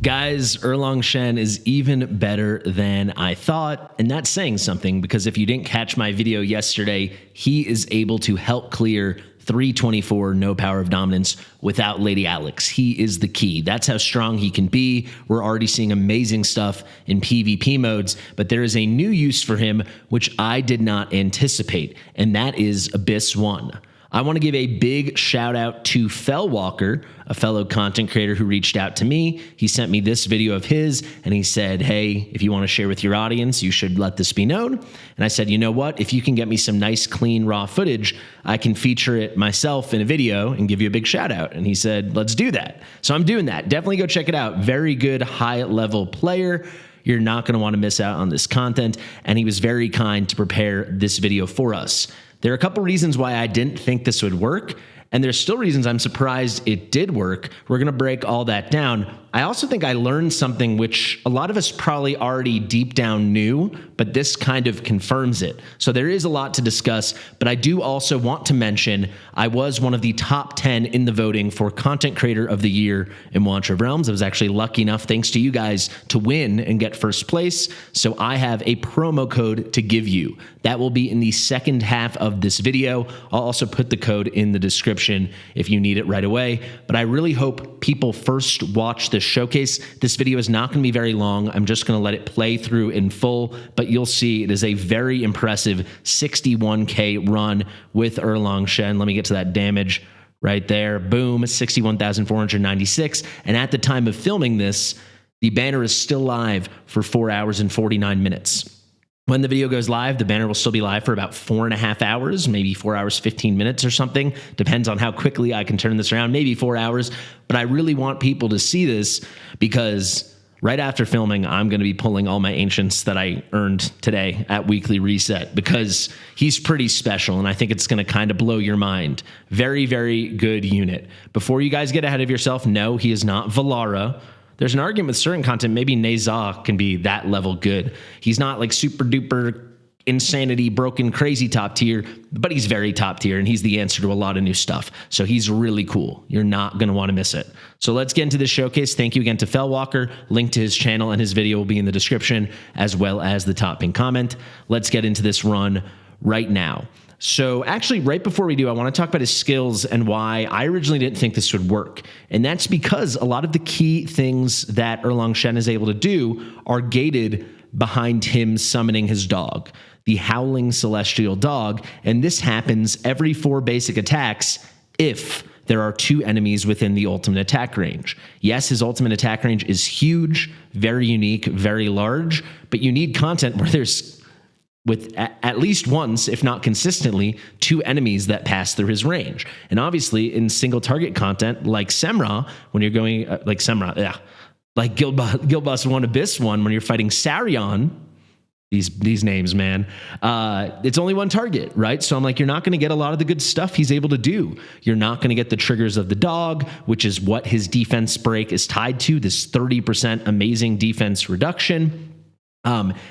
Guys, Erlang Shen is even better than I thought, and that's saying something because if you didn't catch my video yesterday, he is able to help clear 324 no power of dominance without Lady Alex. He is the key. That's how strong he can be. We're already seeing amazing stuff in PvP modes, but there is a new use for him which I did not anticipate, and that is Abyss 1. I want to give a big shout out to Felwalker, a fellow content creator who reached out to me. He sent me this video of his and he said, hey, if you want to share with your audience, you should let this be known. And I said, you know what? If you can get me some nice, clean, raw footage, I can feature it myself in a video and give you a big shout out. And he said, let's do that. So I'm doing that. Definitely go check it out. Very good, high level player. You're not going to want to miss out on this content. And he was very kind to prepare this video for us. There are a couple reasons why I didn't think this would work, and there's still reasons I'm surprised it did work. We're going to break all that down. I also think I learned something which a lot of us probably already deep down knew, but this kind of confirms it. So there is a lot to discuss, but I do also want to mention I was one of the top 10 in the voting for Content Creator of the Year in Watcher of Realms. I was actually lucky enough, thanks to you guys, to win and get first place. So I have a promo code to give you. That will be in the second half of this video. I'll also put the code in the description if you need it right away. But I really hope people first watch this showcase. This video is not going to be very long. I'm just going to let it play through in full, but you'll see it is a very impressive 61K run with Erlang Shen. Let me get to that damage right there. Boom, 61,496. And at the time of filming this, the banner is still live for 4 hours and 49 minutes. When the video goes live, the banner will still be live for about 4.5 hours, maybe 4 hours, 15 minutes or something. Depends on how quickly I can turn this around, maybe 4 hours. But I really want people to see this because right after filming, I'm going to be pulling all my ancients that I earned today at Weekly Reset because he's pretty special, and I think it's going to kind of blow your mind. Very, very good unit. Before you guys get ahead of yourself, no, he is not Valara. There's an argument with certain content, maybe Nezah can be that level good. He's not like super duper insanity, broken, crazy top tier, but he's very top tier and he's the answer to a lot of new stuff. So he's really cool. You're not going to want to miss it. So let's get into this showcase. Thank you again to Felwalker. Link to his channel and his video will be in the description as well as the top pin comment. Let's get into this run right now. So actually, right before we do, I want to talk about his skills and why I originally didn't think this would work. And that's because a lot of the key things that Erlang Shen is able to do are gated behind him summoning his dog, the Howling Celestial Dog. And this happens every 4 basic attacks if there are 2 enemies within the ultimate attack range. Yes, his ultimate attack range is huge, very unique, very large, but you need content where there's with at least once, if not consistently, 2 enemies that pass through his range. And obviously, in single target content like Semra, when you're going, like Semra, yeah, like Guildboss 1, Abyss 1, when you're fighting Sarion, these names, man, it's only 1 target, right? So I'm like, you're not going to get a lot of the good stuff he's able to do. You're not going to get the triggers of the dog, which is what his defense break is tied to, this 30% amazing defense reduction.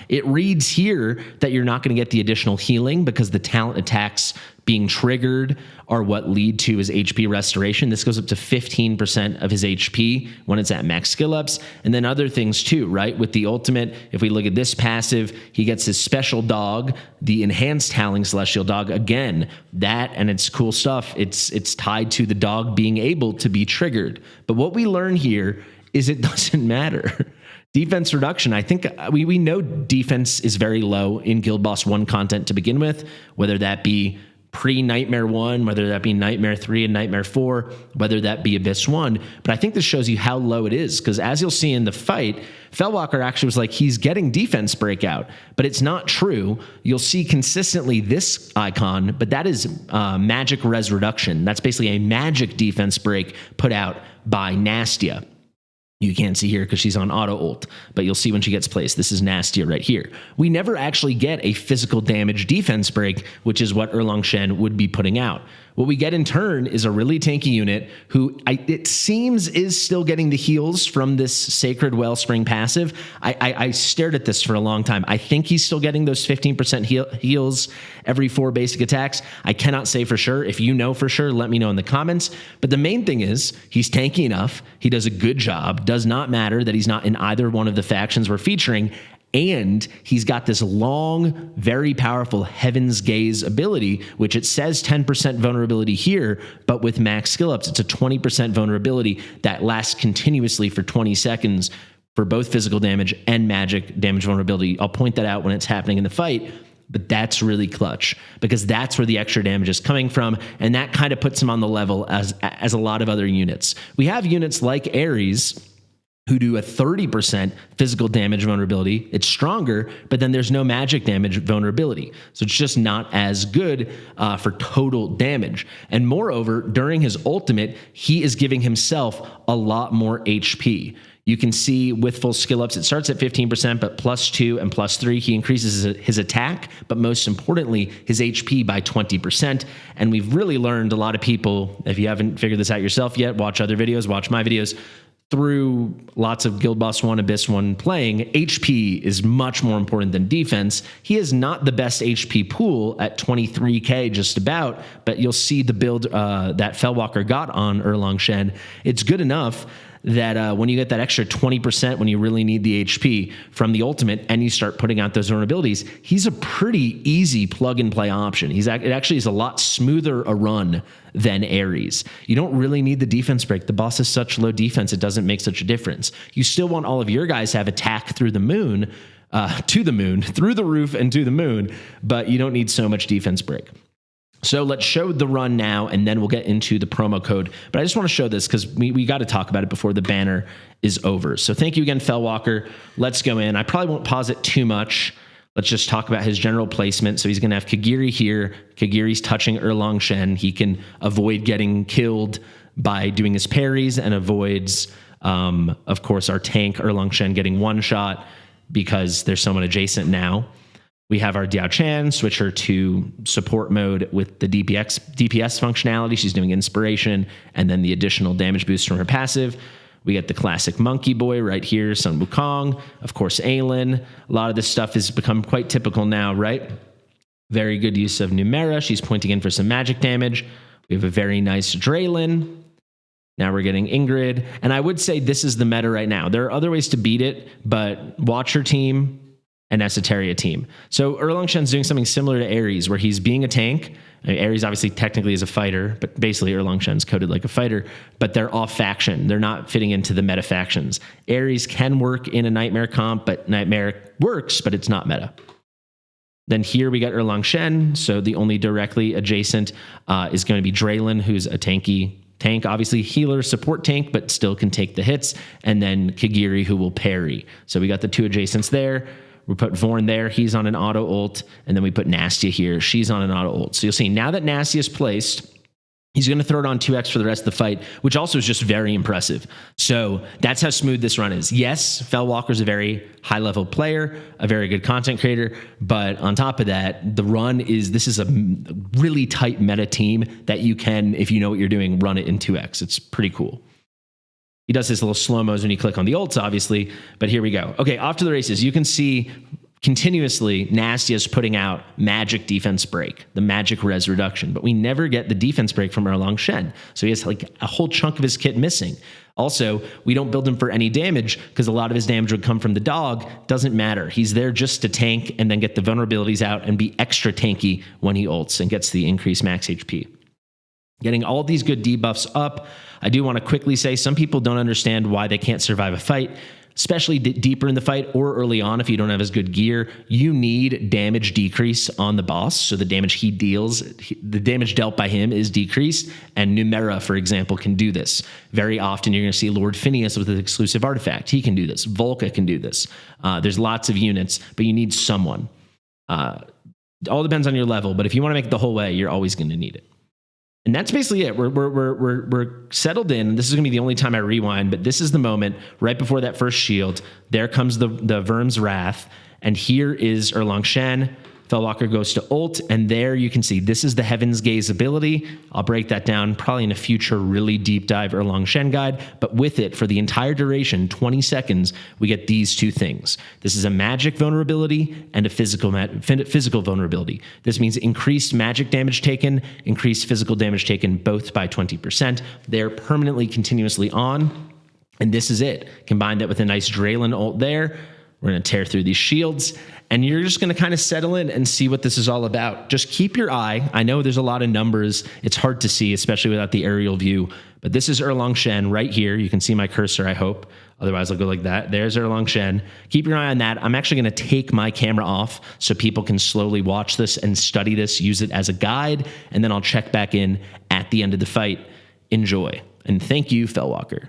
It reads here that you're not going to get the additional healing because the talent attacks being triggered are what lead to his HP restoration. This goes up to 15% of his HP when it's at max skill ups. And then other things too, right? With the ultimate, if we look at this passive, he gets his special dog, the enhanced Howling Celestial Dog. Again, that and it's cool stuff. It's tied to the dog being able to be triggered. But what we learn here is it doesn't matter. Defense reduction, I think we know defense is very low in Guild Boss 1 content to begin with, whether that be pre-Nightmare 1, whether that be Nightmare 3 and Nightmare 4, whether that be Abyss 1. But I think this shows you how low it is, because as you'll see in the fight, Felwalker actually was like, he's getting defense breakout, but it's not true. You'll see consistently this icon, but that is magic res reduction. That's basically a magic defense break put out by Nastia. You can't see here because she's on auto ult, but you'll see when she gets placed. This is Nastia right here. We never actually get a physical damage defense break, which is what Erlang Shen would be putting out. What we get in turn is a really tanky unit who it seems is still getting the heals from this Sacred Wellspring passive. I stared at this for a long time. I think he's still getting those 15% heals every 4 basic attacks. I cannot say for sure. If you know for sure, let me know in the comments. But the main thing is he's tanky enough. He does a good job. Does not matter that he's not in either one of the factions we're featuring. And he's got this long, very powerful Heaven's Gaze ability, which it says 10% vulnerability here, but with max skill ups, it's a 20% vulnerability that lasts continuously for 20 seconds for both physical damage and magic damage vulnerability. I'll point that out when it's happening in the fight, but that's really clutch because that's where the extra damage is coming from, and that kind of puts him on the level as a lot of other units. We have units like Ares, who do a 30% physical damage vulnerability. It's stronger, but then there's no magic damage vulnerability. So it's just not as good for total damage. And moreover, during his ultimate, he is giving himself a lot more HP. You can see with full skill ups, it starts at 15%, but +2 and +3, he increases his attack, but most importantly, his HP by 20%. And we've really learned, a lot of people, if you haven't figured this out yourself yet, watch other videos, watch my videos, through lots of Guild Boss 1, Abyss 1 playing, HP is much more important than defense. He is not the best HP pool at 23k just about, but you'll see the build that Felwalker got on Erlang Shen. It's good enough that when you get that extra 20% when you really need the HP from the ultimate and you start putting out those vulnerabilities, he's a pretty easy plug-and-play option. It actually is a lot smoother a run than Ares. You don't really need the defense break. The boss has such low defense, it doesn't make such a difference. You still want all of your guys to have attack through the moon, through the roof and to the moon, but you don't need so much defense break. So let's show the run now, and then we'll get into the promo code. But I just want to show this because we got to talk about it before the banner is over. So thank you again, Felwalker. Let's go in. I probably won't pause it too much. Let's just talk about his general placement. So he's going to have Kagiri here. Kagiri's touching Erlang Shen. He can avoid getting killed by doing his parries and avoids, of course, our tank Erlang Shen getting one shot because there's someone adjacent now. We have our Diao Chan, switch her to support mode with the DPS functionality. She's doing inspiration and then the additional damage boost from her passive. We get the classic monkey boy right here, Sun Wukong, of course, Aelin. A lot of this stuff has become quite typical now, right? Very good use of Numera. She's pointing in for some magic damage. We have a very nice Draylin. Now we're getting Ingrid. And I would say this is the meta right now. There are other ways to beat it, but Watcher team and Esoteria team. So Erlang Shen's doing something similar to Ares, where he's being a tank. I mean, Ares obviously technically is a fighter, but basically Erlang Shen's coded like a fighter, but they're off faction. They're not fitting into the meta factions. Ares can work in a Nightmare comp, but Nightmare works, but it's not meta. Then here we got Erlang Shen. So the only directly adjacent is going to be Draylin, who's a tanky tank, obviously healer, support tank, but still can take the hits. And then Kagiri, who will parry. So we got the two adjacents there. We put Vorn there. He's on an auto ult. And then we put Nastia here. She's on an auto ult. So you'll see now that Nastia is placed, he's going to throw it on 2x for the rest of the fight, which also is just very impressive. So that's how smooth this run is. Yes, Felwalker's a very high-level player, a very good content creator, but on top of that, this is a really tight meta team that you can, if you know what you're doing, run it in 2x. It's pretty cool. He does his little slow-mos when you click on the ults, obviously, but here we go. Okay, off to the races. You can see continuously Nastia's putting out magic defense break, the magic res reduction, but we never get the defense break from Erlang Shen. So he has like a whole chunk of his kit missing. Also, we don't build him for any damage because a lot of his damage would come from the dog. Doesn't matter. He's there just to tank and then get the vulnerabilities out and be extra tanky when he ults and gets the increased max HP. Getting all these good debuffs up. I do want to quickly say some people don't understand why they can't survive a fight, especially deeper in the fight or early on if you don't have as good gear. You need damage decrease on the boss, so the damage he deals, the damage dealt by him is decreased, and Numera, for example, can do this. Very often you're going to see Lord Phineas with an exclusive artifact. He can do this. Volca can do this. There's lots of units, but you need someone. All depends on your level, but if you want to make it the whole way, you're always going to need it. And that's basically it. We're settled in. This is going to be the only time I rewind, but this is the moment right before that first shield. There comes the Verm's Wrath, and here is Erlang Shen Felwalker goes to ult, and there you can see this is the Heaven's Gaze ability. I'll break that down probably in a future really deep dive Erlang Shen guide, but with it, for the entire duration, 20 seconds, we get these two things. This is a magic vulnerability and a physical vulnerability. This means increased magic damage taken, increased physical damage taken, both by 20%. They're permanently, continuously on, and this is it. Combine that with a nice Draylen ult there. We're going to tear through these shields, and you're just going to kind of settle in and see what this is all about. Just keep your eye. I know there's a lot of numbers. It's hard to see, especially without the aerial view, but this is Erlang Shen right here. You can see my cursor, I hope. Otherwise, I'll go like that. There's Erlang Shen. Keep your eye on that. I'm actually going to take my camera off so people can slowly watch this and study this, use it as a guide, and then I'll check back in at the end of the fight. Enjoy. And thank you, Felwalker.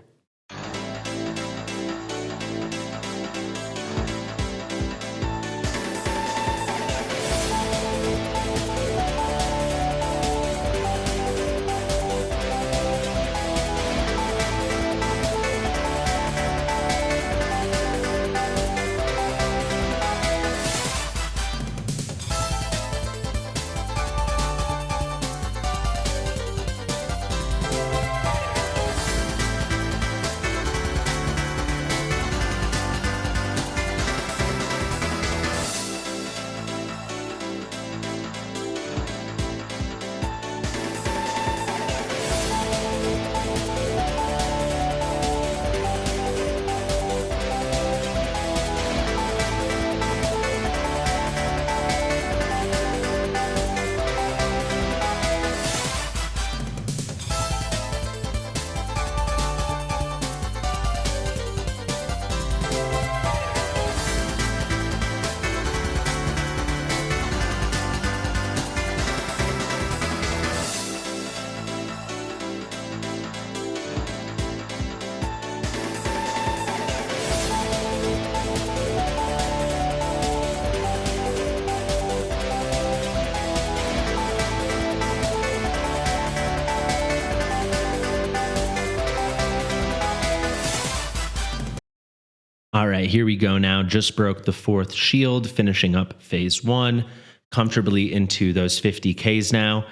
All right, here we go now. Just broke the 4th shield, finishing up phase 1, comfortably into those 50Ks now.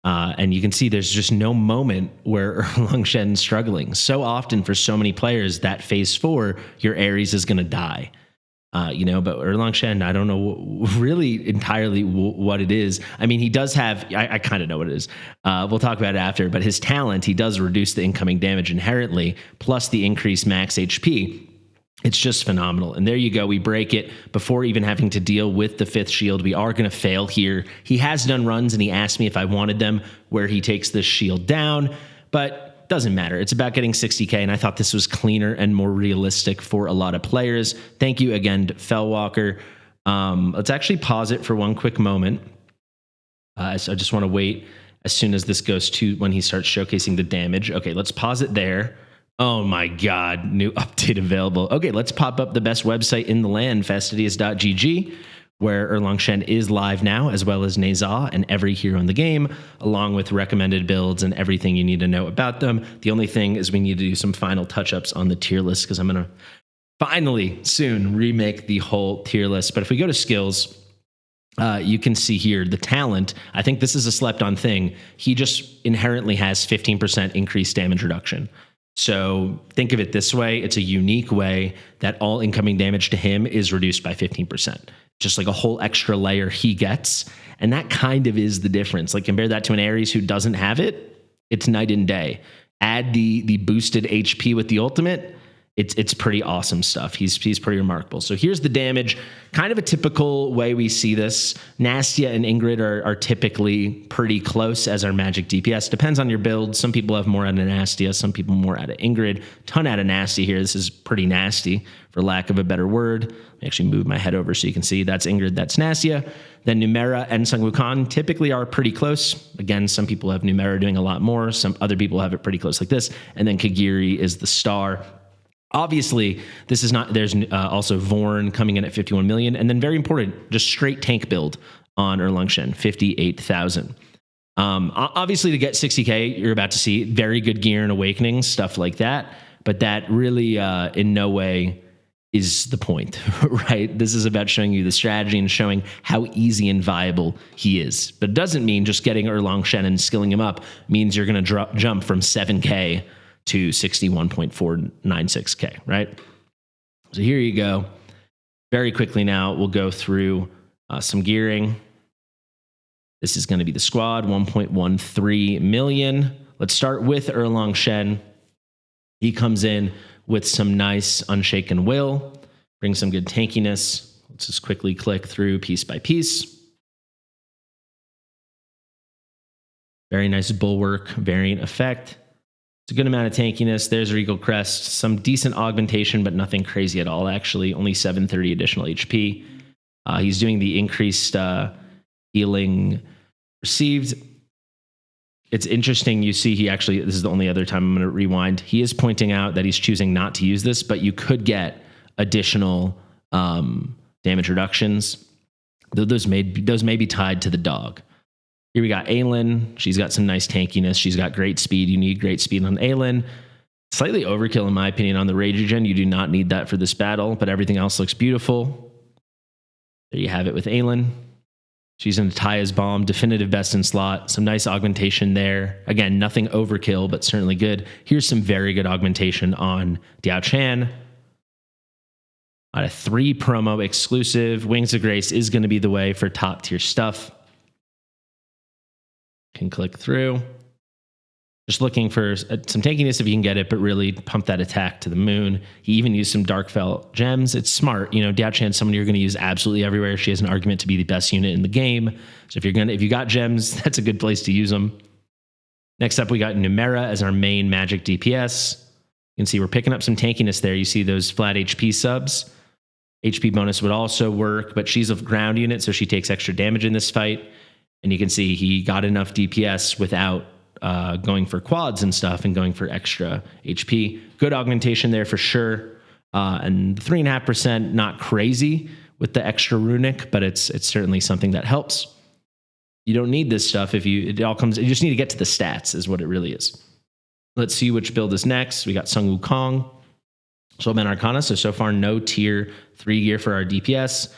And you can see there's just no moment where Erlang Shen's struggling. So often for so many players, that phase 4, your Ares is going to die. But Erlang Shen, I don't know really entirely what it is. I mean, he does have, I kind of know what it is. We'll talk about it after, but his talent, he does reduce the incoming damage inherently, plus the increased max HP. It's just phenomenal. And there you go. We break it before even having to deal with the 5th shield. We are going to fail here. He has done runs, and he asked me if I wanted them where he takes this shield down, but doesn't matter. It's about getting 60K, and I thought this was cleaner and more realistic for a lot of players. Thank you again to Felwalker. Let's actually pause it for one quick moment. So I just want to wait as soon as this goes to when he starts showcasing the damage. Okay, let's pause it there. Oh my God, new update available. Okay, let's pop up the best website in the land, fastidious.gg, where Erlang Shen is live now, as well as Neza and every hero in the game, along with recommended builds and everything you need to know about them. The only thing is we need to do some final touch-ups on the tier list, because I'm going to finally soon remake the whole tier list. But if we go to skills, you can see here the talent. I think this is a slept-on thing. He just inherently has 15% increased damage reduction. So think of it this way. It's a unique way that all incoming damage to him is reduced by 15%. Just like a whole extra layer he gets. And that kind of is the difference. Like compare that to an Ares who doesn't have it. It's night and day. Add the boosted HP with the ultimate. It's pretty awesome stuff. He's pretty remarkable. So here's the damage. Kind of a typical way we see this. Nastia and Ingrid are typically pretty close as our magic DPS. Depends on your build. Some people have more out of Nastia, some people more out of Ingrid. Ton out of Nasty here. This is pretty nasty, for lack of a better word. Let me actually move my head over so you can see. That's Ingrid, that's Nastia. Then Numera and Sun Wukong typically are pretty close. Again, some people have Numera doing a lot more. Some other people have it pretty close like this. And then Kagiri is the star. Obviously, this is not, there's also Vorn coming in at 51 million. And then very important, just straight tank build on Erlang Shen, 58,000. Obviously, to get 60K, you're about to see very good gear and awakenings, stuff like that. But that really in no way is the point, right? This is about showing you the strategy and showing how easy and viable he is. But it doesn't mean just getting Erlang Shen and skilling him up means you're going to jump from 7K to 61.496K, right? So here you go. Very quickly now, we'll go through some gearing. This is going to be the squad, 1.13 million. Let's start with Erlang Shen. He comes in with some nice unshaken will, brings some good tankiness. Let's just quickly click through piece by piece. Very nice bulwark variant effect. It's a good amount of tankiness. There's Regal Crest, some decent augmentation, but nothing crazy at all, actually. Only 730 additional HP. He's doing the increased healing received. It's interesting. You see, this is the only other time I'm going to rewind. He is pointing out that he's choosing not to use this, but you could get additional damage reductions. Those may be tied to the dog. Here we got Aylin. She's got some nice tankiness. She's got great speed. You need great speed on Aylin. Slightly overkill, in my opinion, on the Rage Regen. You do not need that for this battle, but everything else looks beautiful. There you have it with Aylin. She's in Taya's Bomb, definitive best in slot. Some nice augmentation there. Again, nothing overkill, but certainly good. Here's some very good augmentation on Diao Chan. On a 3 promo exclusive. Wings of Grace is going to be the way for top tier stuff. Can click through. Just looking for some tankiness if you can get it, but really pump that attack to the moon. He even used some Darkfell gems. It's smart. You know, Diao Chan's someone you're going to use absolutely everywhere. She has an argument to be the best unit in the game. So if you got gems, that's a good place to use them. Next up, we got Numera as our main magic DPS. You can see we're picking up some tankiness there. You see those flat HP subs. HP bonus would also work, but she's a ground unit, so she takes extra damage in this fight. And you can see he got enough DPS without going for quads and stuff and going for extra HP. Good augmentation there for sure. And 3.5%, not crazy with the extra runic, but it's certainly something that helps. You don't need this stuff you just need to get to the stats is what it really is. Let's see which build is next. We got Sun Wukong, Soulman Arcana. So far, no tier 3 gear for our DPS.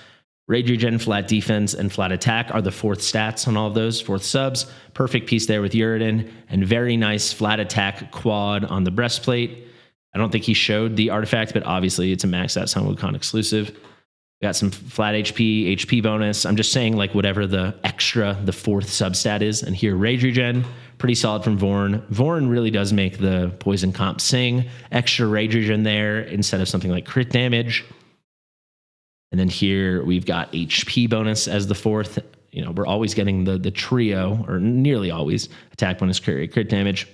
Rage Regen, flat defense, and flat attack are the 4th stats on all of those, 4th subs. Perfect piece there with Uridin, and very nice flat attack quad on the breastplate. I don't think he showed the artifact, but obviously it's a maxed out Sun Wukong exclusive. We got some flat HP bonus. I'm just saying like whatever the 4th substat is. And here, Rage Regen, pretty solid from Vorn. Vorn really does make the poison comp sing. Extra Rage Regen there instead of something like crit damage. And then here we've got HP bonus as the 4th. You know, we're always getting the trio, or nearly always, attack bonus, crit damage.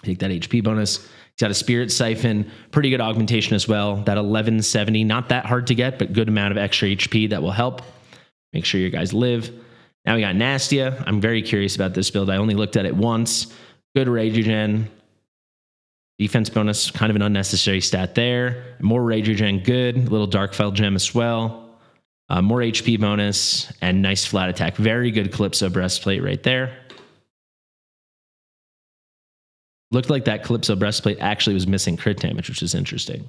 Take that HP bonus. He's got a Spirit Siphon, pretty good augmentation as well. That 1170, not that hard to get, but good amount of extra HP that will help. Make sure your guys live. Now we got Nastia. I'm very curious about this build. I only looked at it once. Good Rage Regen. Defense bonus, kind of an unnecessary stat there. More Rage Regen, good. A little Darkfell gem as well. More HP bonus and nice flat attack. Very good Calypso breastplate right there. Looked like that Calypso breastplate actually was missing crit damage, which is interesting.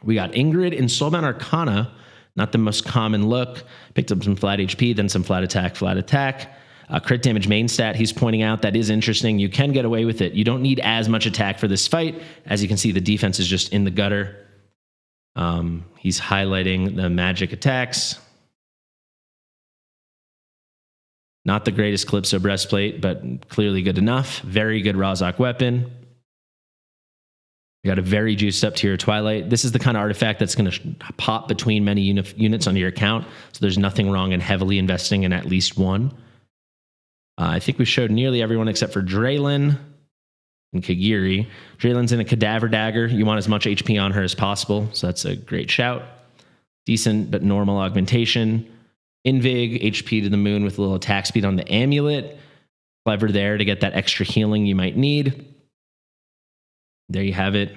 We got Ingrid in Soulbound Arcana. Not the most common look. Picked up some flat HP, then some flat attack, flat attack. Crit damage main stat, he's pointing out that is interesting. You can get away with it. You don't need as much attack for this fight. As you can see, the defense is just in the gutter. He's highlighting the magic attacks. Not the greatest Calypso breastplate, but clearly good enough. Very good Razak weapon. We got a very juiced up tier Twilight. This is the kind of artifact that's going to pop between many units on your account. So there's nothing wrong in heavily investing in at least one. I think we showed nearly everyone except for Draylin and Kagiri. Draylin's in a Cadaver Dagger. You want as much HP on her as possible, so that's a great shout. Decent but normal augmentation. Invig, HP to the moon with a little attack speed on the amulet. Clever there to get that extra healing you might need. There you have it.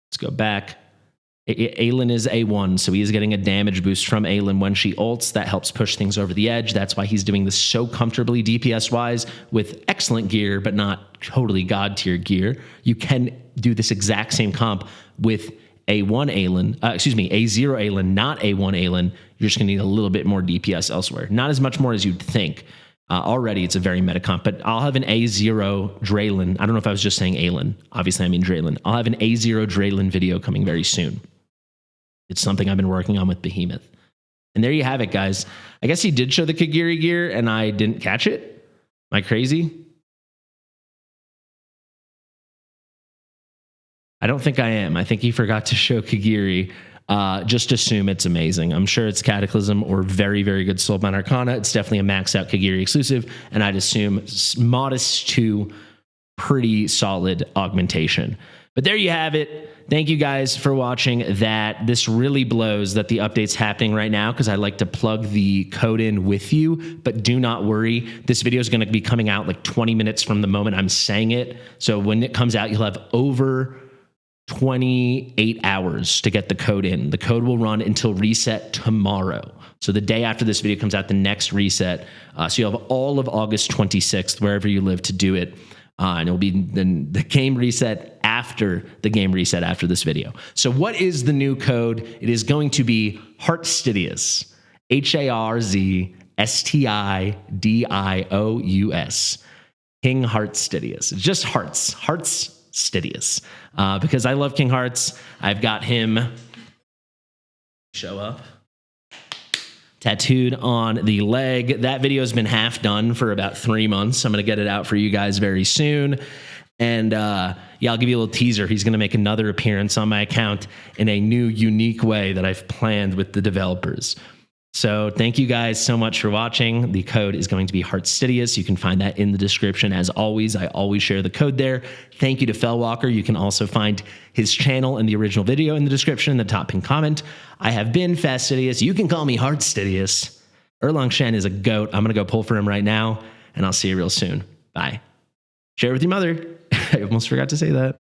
Let's go back. Aelin is A1, so he is getting a damage boost from Aelin when she ults. That helps push things over the edge. That's why he's doing this so comfortably DPS-wise with excellent gear, but not totally god-tier gear. You can do this exact same comp with A1 Aelin, A0 Aelin, not A1 Aelin. You're just going to need a little bit more DPS elsewhere. Not as much more as you'd think. Already, it's a very meta comp, but I'll have an A0 Draylin. I don't know if I was just saying Aelin. Obviously, I mean Draylin. I'll have an A0 Draylin video coming very soon. It's something I've been working on with Behemoth. And there you have it, guys. I guess he did show the Kagiri gear, and I didn't catch it. Am I crazy? I don't think I am. I think he forgot to show Kagiri. Just assume it's amazing. I'm sure it's Cataclysm or very, very good Soulbound Arcana. It's definitely a maxed out Kagiri exclusive, and I'd assume modest to pretty solid augmentation. But there you have it. Thank you guys for watching that. This really blows that the update's happening right now because I like to plug the code in with you, but do not worry. This video is going to be coming out like 20 minutes from the moment I'm saying it. So when it comes out, you'll have over 28 hours to get the code in. The code will run until reset tomorrow. So the day after this video comes out, the next reset. So you'll have all of August 26th, wherever you live, to do it. And it'll be then the game reset after the game reset after this video. So what is the new code? It is going to be harzstidious. HARZSTIDIOUS. King Harzstidious. It's just hearts. Harzstidious. Because I love King Hearts. I've got him show up tattooed on the leg. That video has been half done for about 3 months. I'm going to get it out for you guys very soon. And yeah, I'll give you a little teaser. He's going to make another appearance on my account in a new, unique way that I've planned with the developers. So thank you guys so much for watching. The code is going to be harzstidious. You can find that in the description. As always, I always share the code there. Thank you to Felwalker. You can also find his channel and the original video in the description in the top pinned comment. I have been Fastidious. You can call me harzstidious. Erlang Shen is a goat. I'm going to go pull for him right now, and I'll see you real soon. Bye. Share with your mother. I almost forgot to say that.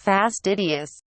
Fastidious.